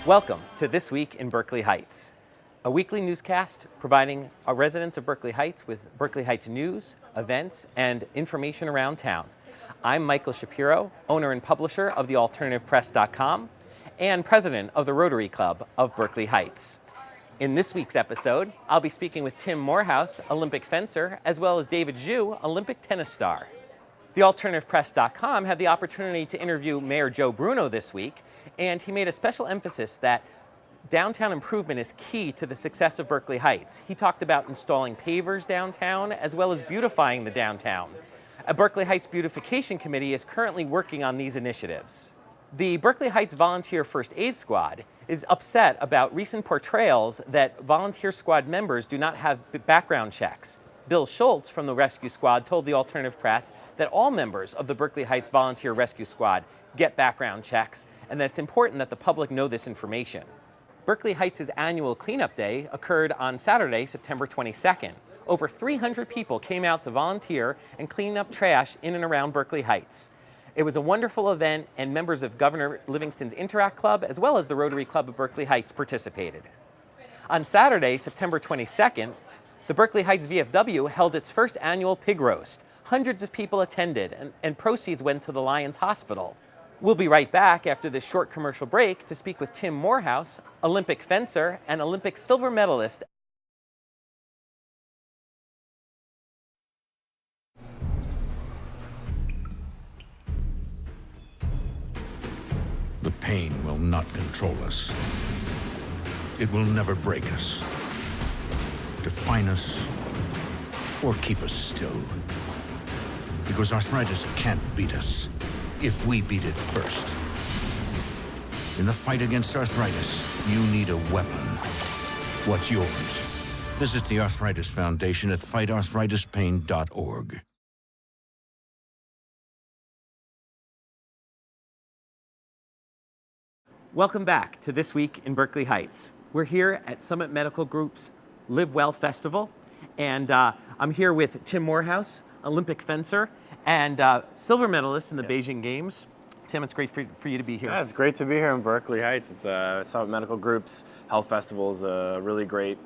Welcome to This Week in Berkeley Heights, a weekly newscast providing our residents of Berkeley Heights with Berkeley Heights news, events, and information around town. I'm Michael Shapiro, owner and publisher of thealternativepress.com and president of the Rotary Club of Berkeley Heights. In this week's episode, I'll be speaking with Tim Morehouse, Olympic fencer, as well as David Zhu, Olympic tennis star. TheAlternativePress.com had the opportunity to interview Mayor Joe Bruno this week, and he made a special emphasis that downtown improvement is key to the success of Berkeley Heights. He talked about installing pavers downtown as well as beautifying the downtown. A Berkeley Heights Beautification Committee is currently working on these initiatives. The Berkeley Heights Volunteer First Aid Squad is upset about recent portrayals that volunteer squad members do not have background checks. Bill Schultz from the Rescue Squad told the Alternative Press that all members of the Berkeley Heights Volunteer Rescue Squad get background checks and that it's important that the public know this information. Berkeley Heights' annual cleanup day occurred on Saturday, September 22nd. Over 300 people came out to volunteer and clean up trash in and around Berkeley Heights. It was a wonderful event, and members of Governor Livingston's Interact Club as well as the Rotary Club of Berkeley Heights participated. On Saturday, September 22nd, the Berkeley Heights VFW held its first annual pig roast. Hundreds of people attended, and proceeds went to the Lions Hospital. We'll be right back after this short commercial break to speak with Tim Morehouse, Olympic fencer and Olympic silver medalist. The pain will not control us. It will never break us, define us, or keep us still. Because arthritis can't beat us if we beat it first. In the fight against arthritis, you need a weapon. What's yours? Visit the Arthritis Foundation at fightarthritispain.org. Welcome back to This Week in Berkeley Heights. We're here at Summit Medical Group's Livewell Festival, and I'm here with Tim Morehouse, Olympic fencer and silver medalist in the Beijing Games. Tim, it's great for you to be here. Yeah, it's great to be here in Berkeley Heights. It's Summit Medical Group's Health Festival is a really great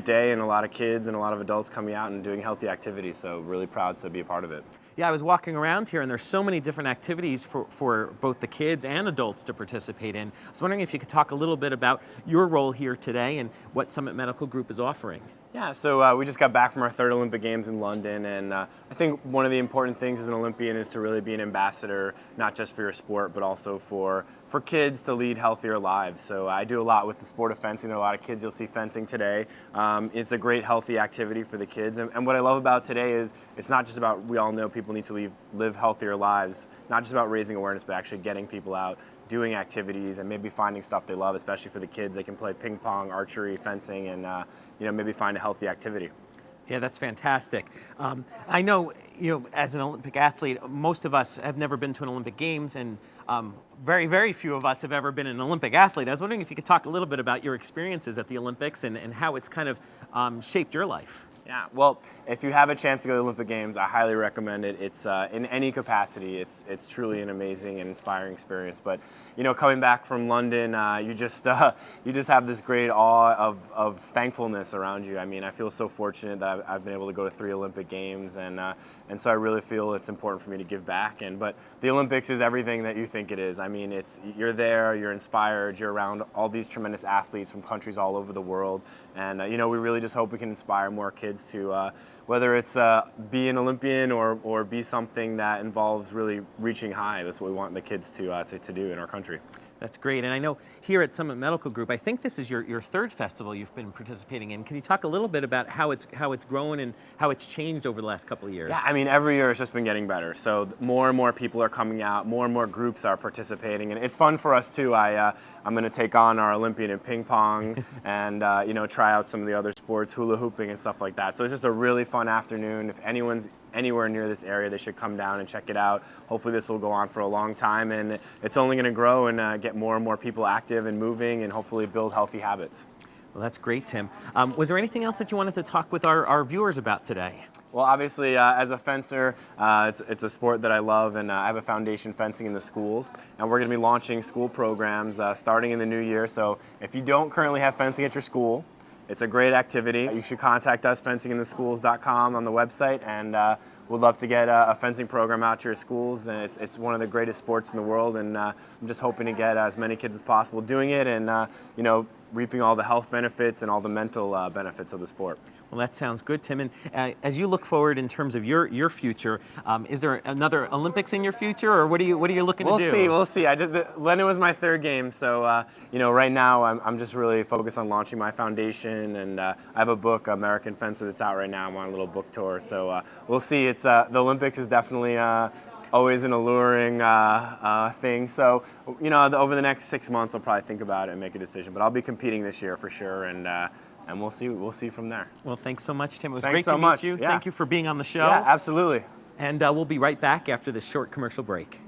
day, and a lot of kids and a lot of adults coming out and doing healthy activities. So really proud to be a part of it. Yeah, I was walking around here, and there's so many different activities for both the kids and adults to participate in. I was wondering if you could talk a little bit about your role here today and what Summit Medical Group is offering. Yeah, so we just got back from our third Olympic Games in London, and I think one of the important things as an Olympian is to really be an ambassador, not just for your sport, but also for kids to lead healthier lives. So I do a lot with the sport of fencing. There are a lot of kids you'll see fencing today. It's a great healthy activity for the kids, and what I love about today is it's not just about, we all know people need to live healthier lives, not just about raising awareness, but actually getting people out, doing activities, and maybe finding stuff they love, especially for the kids. They can play ping pong, archery, fencing, and maybe find a healthy activity. Yeah, that's fantastic. I know, as an Olympic athlete, most of us have never been to an Olympic Games, and very, very few of us have ever been an Olympic athlete. I was wondering if you could talk a little bit about your experiences at the Olympics and how it's kind of shaped your life. Yeah, well, if you have a chance to go to the Olympic Games, I highly recommend it. It's in any capacity, it's truly an amazing and inspiring experience. But coming back from London, you just have this great awe of thankfulness around you. I mean, I feel so fortunate that I've been able to go to 3 Olympic Games, and so I really feel it's important for me to give back. But the Olympics is everything that you think it is. I mean, you're there, you're inspired, you're around all these tremendous athletes from countries all over the world, and we really just hope we can inspire more kids to whether it's be an Olympian or be something that involves really reaching high. That's what we want the kids to do in our country. That's great. And I know here at Summit Medical Group, I think this is your third festival you've been participating in. Can you talk a little bit about how it's grown and how it's changed over the last couple of years? Yeah, I mean, every year it's just been getting better. So more and more people are coming out, more and more groups are participating, and it's fun for us too. I'm going to take on our Olympian in ping pong and try out some of the other sports, hula hooping and stuff like that. So it's just a really fun afternoon. If anyone's anywhere near this area, they should come down and check it out. Hopefully this will go on for a long time, and it's only going to grow and get more and more people active and moving, and hopefully build healthy habits. Well, that's great, Tim. Was there anything else that you wanted to talk with our viewers about today? Well, obviously, as a fencer, it's a sport that I love, and I have a foundation fencing in the schools, and we're going to be launching school programs starting in the new year. So if you don't currently have fencing at your school, it's a great activity. You should contact us, fencingintheschools.com, on the website, and we'd love to get a fencing program out to your schools. And it's one of the greatest sports in the world, and I'm just hoping to get as many kids as possible doing it, and reaping all the health benefits and all the mental benefits of the sport. Well, that sounds good, Tim. And as you look forward in terms of your future, is there another Olympics in your future, or what are you looking to do? We'll see. London was my third game, so right now I'm just really focused on launching my foundation, and I have a book, American Fencer, that's out right now. I'm on a little book tour, so we'll see. It's the Olympics is definitely always an alluring thing. So over the next 6 months, I'll probably think about it and make a decision. But I'll be competing this year for sure, and we'll see. We'll see from there. Well, thanks so much, Tim. It was Thanks great so to much. meet you. Yeah. Thank you for being on the show. Yeah, absolutely. And we'll be right back after this short commercial break.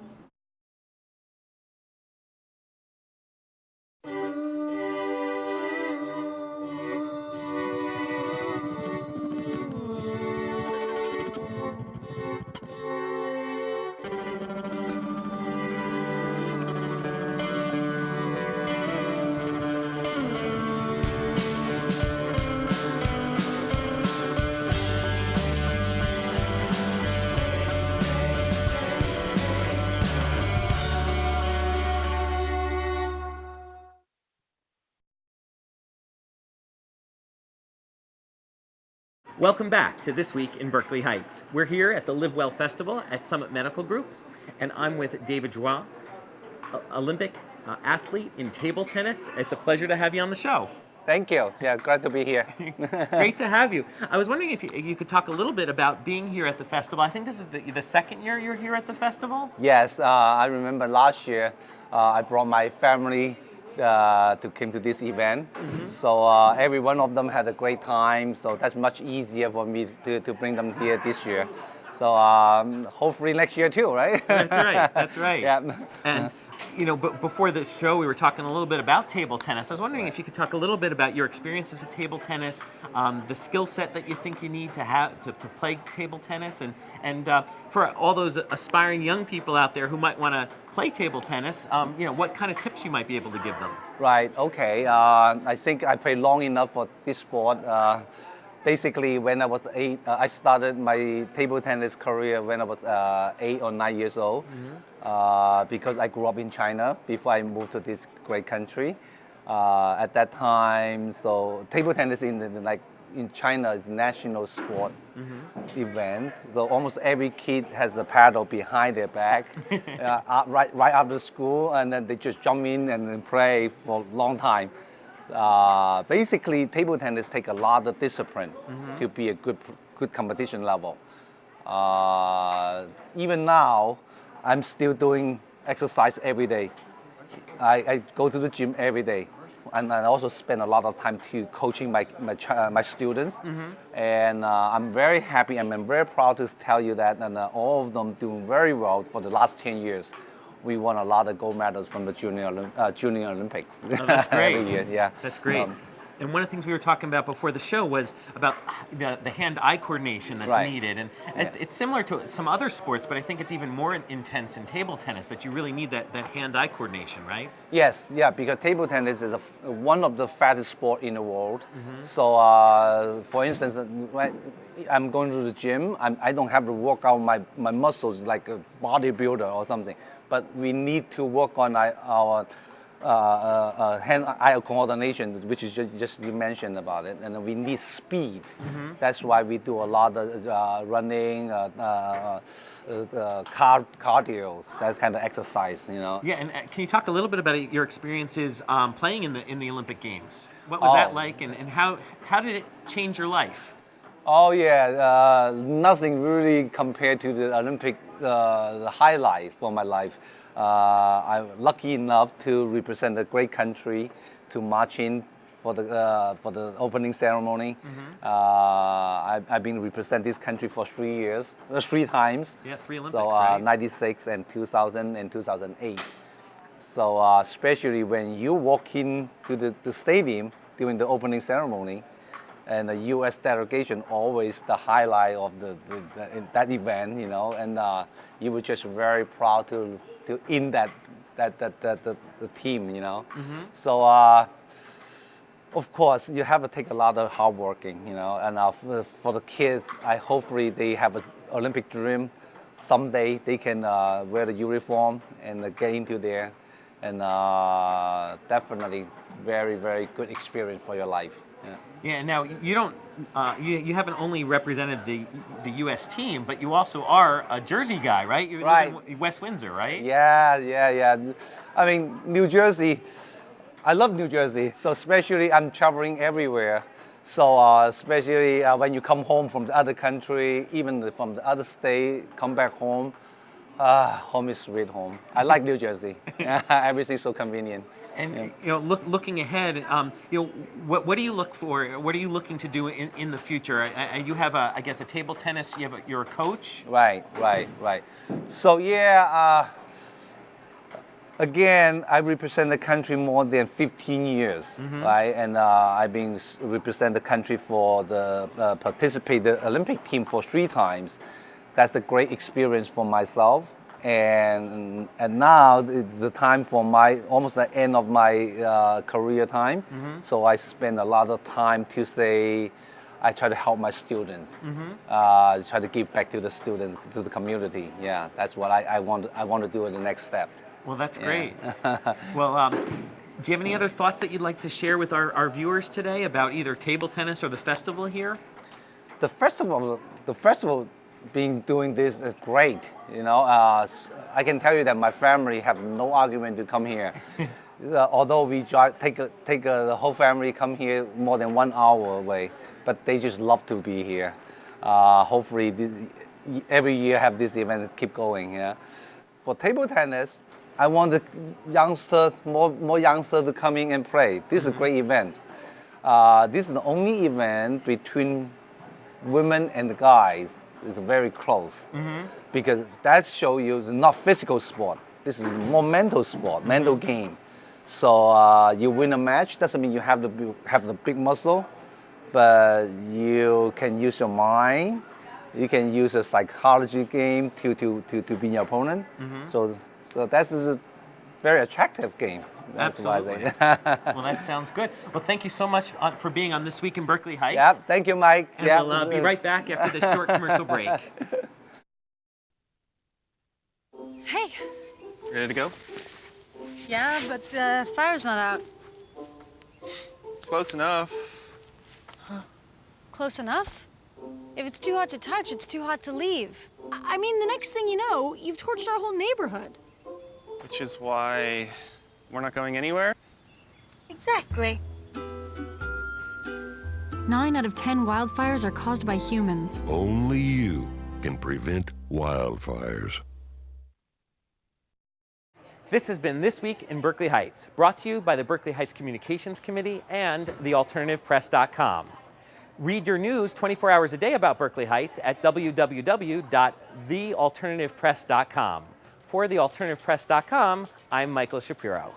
Welcome back to This Week in Berkeley Heights. We're here at the Livewell Festival at Summit Medical Group, and I'm with TWIBH10, Olympic athlete in table tennis. It's a pleasure to have you on the show. Thank you. Yeah, glad to be here. Great to have you. I was wondering if you could talk a little bit about being here at the festival. I think this is the second year you're here at the festival? Yes, I remember last year I brought my family to came to this event. Mm-hmm. So every one of them had a great time. So that's much easier for me to bring them here this year. So hopefully next year too, right? That's right. That's right. Yeah. And but before the show, we were talking a little bit about table tennis. I was wondering if you could talk a little bit about your experiences with table tennis, the skill set that you think you need to have to play table tennis, and for all those aspiring young people out there who might want to play table tennis, what kind of tips you might be able to give them. Right. Okay. I think I played long enough for this sport. Basically, when I was 8, I started my table tennis career when I was 8 or 9 years old. Mm-hmm. Because I grew up in China before I moved to this great country. At that time, so table tennis in China is national sport mm-hmm. event. So almost every kid has a paddle behind their back, right after school, and then they just jump in and then play for a long time. Basically, table tennis take a lot of discipline mm-hmm. to be a good competition level. Even now, I'm still doing exercise every day. I go to the gym every day, and I also spend a lot of time to coaching my students. Mm-hmm. And I'm very happy and I'm very proud to tell you that, and all of them doing very well for the last 10 years. We won a lot of gold medals from the Junior Olympics. Oh, that's great. Every year, yeah. That's great. And one of the things we were talking about before the show was about the hand-eye coordination that's right. needed. And it's similar to some other sports, but I think it's even more intense in table tennis, that you really need that hand-eye coordination, right? Yes, yeah, because table tennis is one of the fastest sport in the world. Mm-hmm. So, for instance, when I'm going to the gym, I don't have to work out my muscles like a bodybuilder or something. But we need to work on our hand-eye coordination, which is just you mentioned about it, and we need speed. Mm-hmm. That's why we do a lot of running, cardio, that kind of exercise, Yeah, and can you talk a little bit about your experiences playing in the Olympic Games? What was that like, and how did it change your life? Oh yeah, nothing really compared to the Olympic the highlight for my life. I'm lucky enough to represent a great country, to march in for the opening ceremony. Mm-hmm. I've been representing this country for 3 times. Yeah, 3 Olympics, so, right? 96 and 2000 and 2008. So especially when you walk into the stadium, during the opening ceremony. And the U.S. delegation always the highlight of that event, you know, and you were just very proud to in the team, you know. So of course you have to take a lot of hard working, you know, and for the kids, hopefully they have an Olympic dream. Someday they can wear the uniform and get into there, and definitely very, very good experience for your life. Yeah. Now you don't. You haven't only represented the U.S. team, but you also are a Jersey guy, right? You live in West Windsor, right? Yeah. I mean, New Jersey. I love New Jersey. So especially I'm traveling everywhere. So especially when you come home from the other country, even from the other state, come back home. Home is sweet home. I like New Jersey. Everything's so convenient. And you know, looking ahead, you know, what do you look for? What are you looking to do in the future? You have I guess a table tennis. You're a coach. Right. So yeah, again, I represent the country more than 15 years, right? And I've been represent the country for the participate the Olympic team for 3 times. That's a great experience for myself. And now the time for almost the end of my career time. So I spend a lot of time to say, I try to help my students, try to give back to the students, to the community. Yeah, that's what I want to do in the next step. Well, that's great. Well, do you have any other thoughts that you'd like to share with our viewers today about either table tennis or the festival here? The festival being doing this is great. You know, I can tell you that my family have no argument to come here. Although we take the whole family come here more than 1 hour away, but they just love to be here. Hopefully, every year have this event keep going. Yeah. For table tennis, I want the youngsters, more youngsters to come in and play. This is a great event. This is the only event between women and the guys. It's very close because that shows you it's not physical sport. This is more mental sport, mental game. So you win a match doesn't mean you have the big muscle, but you can use your mind. You can use a psychology game to beat your opponent. So that is a very attractive game. Absolutely. Well, that sounds good. Well, thank you so much for being on This Week in Berkeley Heights. Yep, thank you, Mike. And we'll be right back after this short commercial break. Hey. Ready to go? Yeah, but the fire's not out. Close enough. Close enough? If it's too hot to touch, it's too hot to leave. I mean, the next thing you know, you've torched our whole neighborhood. Which is why we're not going anywhere? Exactly. 9 out of 10 wildfires are caused by humans. Only you can prevent wildfires. This has been This Week in Berkeley Heights, brought to you by the Berkeley Heights Communications Committee and thealternativepress.com. Read your news 24 hours a day about Berkeley Heights at www.thealternativepress.com. For thealternativepress.com, I'm Michael Shapiro.